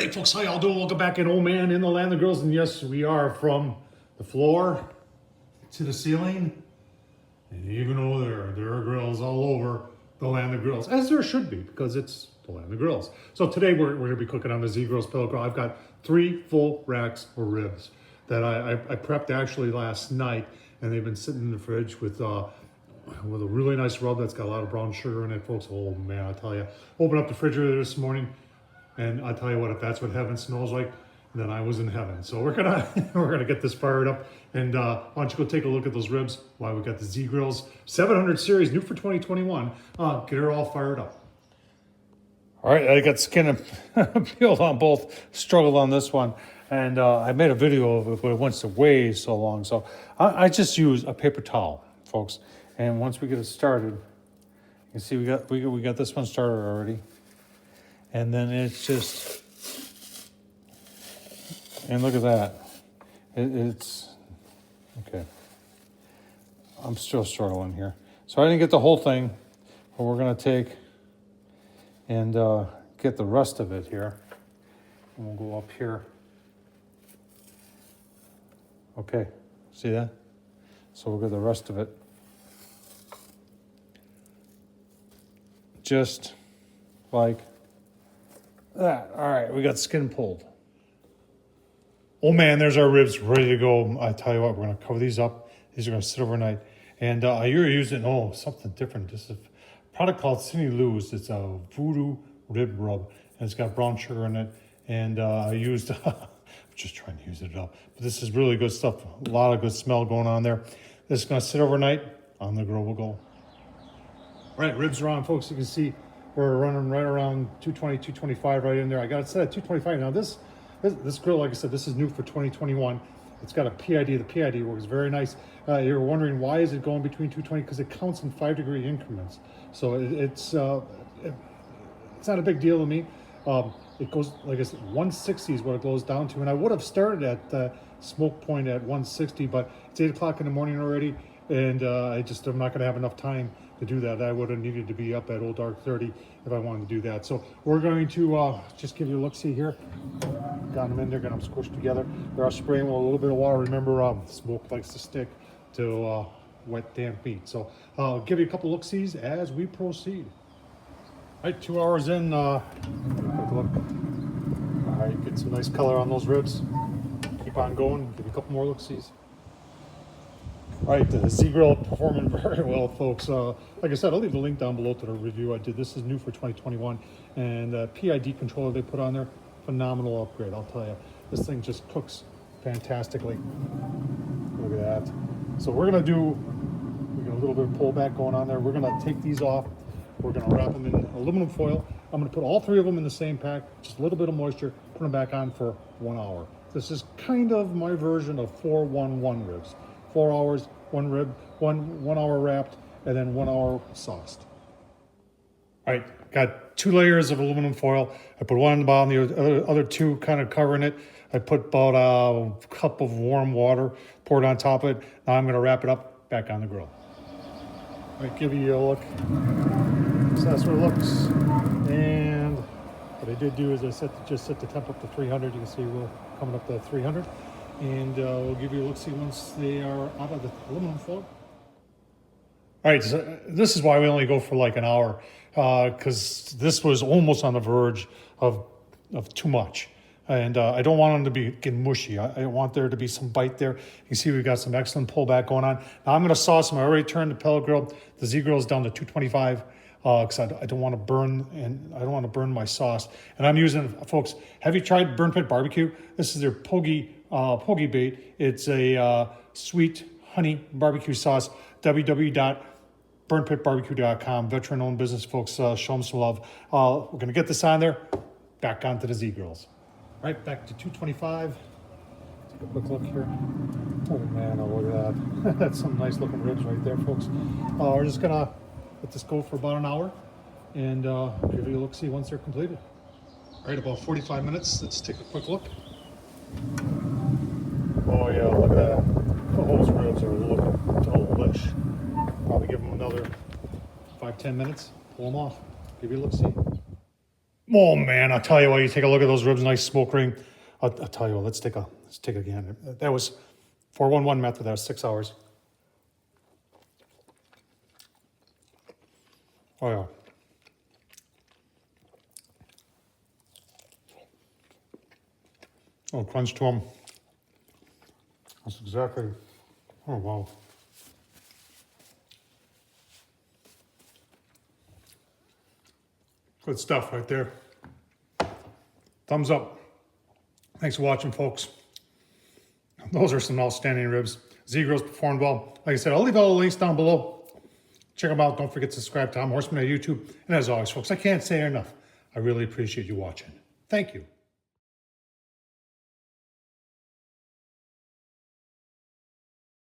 Hey folks, how y'all doing? Welcome back in Old Man in the Land of Grills. And yes, we are from the floor to the ceiling. And even over there are grills all over the Land of Grills, as there should be, because it's the Land of Grills. So today we're going to be cooking on the Z Grills Pellet Grill. I've got 3 full racks of ribs that I prepped actually last night, and they've been sitting in the fridge with a really nice rub that's got a lot of brown sugar in it, folks. Oh man, I tell you, open up the refrigerator this morning, and I tell you what, if that's what heaven smells like, then I was in heaven. So we're gonna get this fired up, and why don't you go take a look at those ribs while we got the Z Grills 700 series, new for 2021. Get her all fired up. All right, I got skin peeled on both, struggled on this one, and I made a video of it, but it went way so long. So I just use a paper towel, folks. And once we get it started, you can see we got this one started already. And then it's just, and look at that. It's, okay. I'm still struggling here. So I didn't get the whole thing, but we're gonna take and get the rest of it here. And we'll go up here. Okay, see that? So we'll get the rest of it. Just like that. All right, we got skin pulled. Oh man, there's our ribs ready to go. I tell you what, we're gonna cover these up. These are gonna sit overnight. And you're using, something different. This is a product called Cindy Lou's. It's a voodoo rib rub, and it's got brown sugar in it. And I used, I'm just trying to use it up. But this is really good stuff. A lot of good smell going on there. This is gonna sit overnight. On the grill we'll go. All right, ribs are on, folks. You can see we're running right around 220, 225 right in there. I got it set at 225. Now this grill, like I said, this is new for 2021. It's got a PID. The PID works very nice. You're wondering why is it going between 220? Because it counts in 5-degree increments. So it's not a big deal to me. It goes, like I said, 160 is what it goes down to. And I would have started at the smoke point at 160, but it's 8 o'clock in the morning already. And I'm not going to have enough time to do that. I would have needed to be up at old dark 30 if I wanted to do that. So we're going to just give you a look-see here. Got them in there, got them squished together. They are spraying with a little bit of water. Remember, smoke likes to stick to wet, damp meat. So I'll give you a couple look-sees as we proceed. All right, 2 hours in, quick look. All right, get some nice color on those ribs. Keep on going, give you a couple more look-sees. All right, the Z Grill performing very well, folks. Like I said, I'll leave the link down below to the review I did. This is new for 2021, and the PID controller they put on there, phenomenal upgrade, I'll tell you. This thing just cooks fantastically. Look at that. So we got a little bit of pullback going on there. We're gonna take these off. We're gonna wrap them in aluminum foil. I'm gonna put all 3 of them in the same pack, just a little bit of moisture, put them back on for 1 hour. This is kind of my version of 4-1-1 ribs. 4 hours, 1 rib, one hour wrapped, and then 1 hour sauced. All right, got 2 layers of aluminum foil. I put one on the bottom, the other 2 kind of covering it. I put about a cup of warm water, poured on top of it. Now I'm gonna wrap it up, back on the grill. All right, give you a look. So that's what it looks. And what I did do is I just set the temp up to 300. You can see we're coming up to 300. And we'll give you a look-see once they are out of the aluminum foil. All right, so this is why we only go for like an hour, because this was almost on the verge of too much. And I don't want them to be getting mushy. I want there to be some bite there. You can see we've got some excellent pullback going on. Now I'm gonna sauce them. I already turned the pellet grill. The Z Grill is down to 225. Because I don't want to burn, and I don't want to burn my sauce. And I'm using, folks, have you tried Burn Pit Barbecue? This is their Pogie bait. It's a sweet honey barbecue sauce. www.burnpitbarbecue.com. Veteran-owned business, folks. Show them some love. We're gonna get this on there. Back onto the Z Grills. All right, back to 225. Take a quick look here. Oh man, look at that. That's some nice looking ribs right there, folks. We're just gonna let this go for about an hour and give you a look-see once they're completed. All right, about 45 minutes. Let's take a quick look. Oh yeah, look at that. Those ribs are looking delish. Probably give them another 5-10 minutes. Pull them off. Give you a look-see. Oh man, I'll tell you what, you take a look at those ribs, nice smoke ring. I'll tell you what, let's take a gander. That was 411 method, that was 6 hours. Oh yeah. Oh, crunch to them. That's exactly, oh wow. Good stuff right there. Thumbs up. Thanks for watching, folks. Those are some outstanding ribs. Z-Grills performed well. Like I said, I'll leave all the links down below. Check them out. Don't forget to subscribe to Tom Horseman on YouTube. And as always, folks, I can't say it enough. I really appreciate you watching. Thank you.